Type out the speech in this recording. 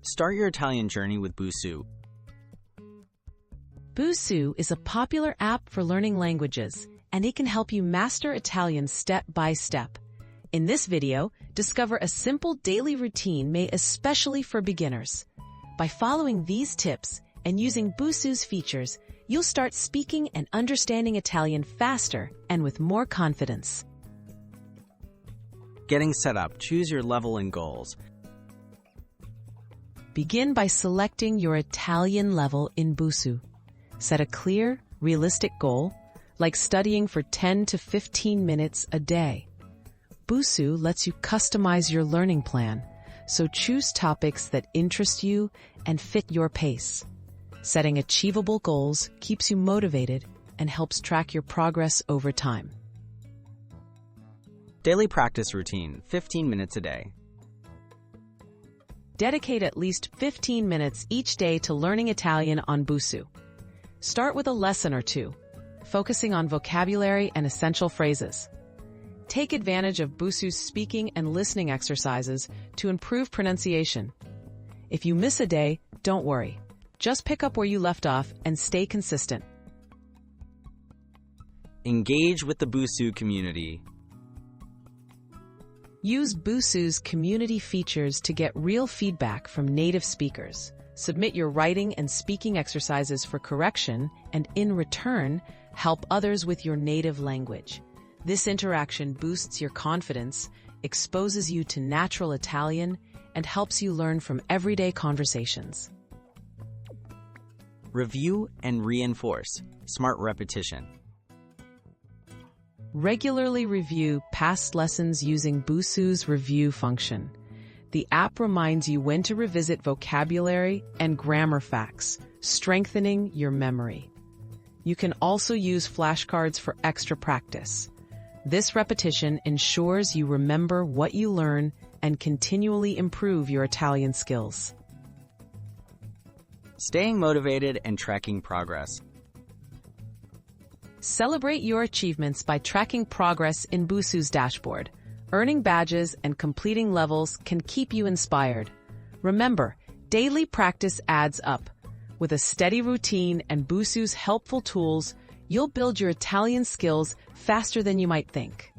Start your Italian journey with Busuu. Busuu is a popular app for learning languages, and it can help you master Italian step by step. In this video, discover a simple daily routine made especially for beginners. By following these tips and using Busuu's features, you'll start speaking and understanding Italian faster and with more confidence. Getting set up, choose your level and goals. Begin by selecting your Italian level in Busuu. Set a clear, realistic goal, like studying for 10 to 15 minutes a day. Busuu lets you customize your learning plan, so choose topics that interest you and fit your pace. Setting achievable goals keeps you motivated and helps track your progress over time. Daily practice routine, 15 minutes a day. Dedicate at least 15 minutes each day to learning Italian on Busuu. Start with a lesson or two, focusing on vocabulary and essential phrases. Take advantage of Busuu's speaking and listening exercises to improve pronunciation. If you miss a day, don't worry. Just pick up where you left off and stay consistent. Engage with the Busuu community. Use Busuu's community features to get real feedback from native speakers. Submit your writing and speaking exercises for correction, and in return, help others with your native language. This interaction boosts your confidence, exposes you to natural Italian, and helps you learn from everyday conversations. Review and reinforce. Smart repetition. Regularly review past lessons using Busuu's review function. The app reminds you when to revisit vocabulary and grammar facts, strengthening your memory. You can also use flashcards for extra practice. This repetition ensures you remember what you learn and continually improve your Italian skills. Staying motivated and tracking progress. Celebrate your achievements by tracking progress in Busuu's dashboard. Earning badges and completing levels can keep you inspired. Remember, daily practice adds up. With a steady routine and Busuu's helpful tools, you'll build your Italian skills faster than you might think.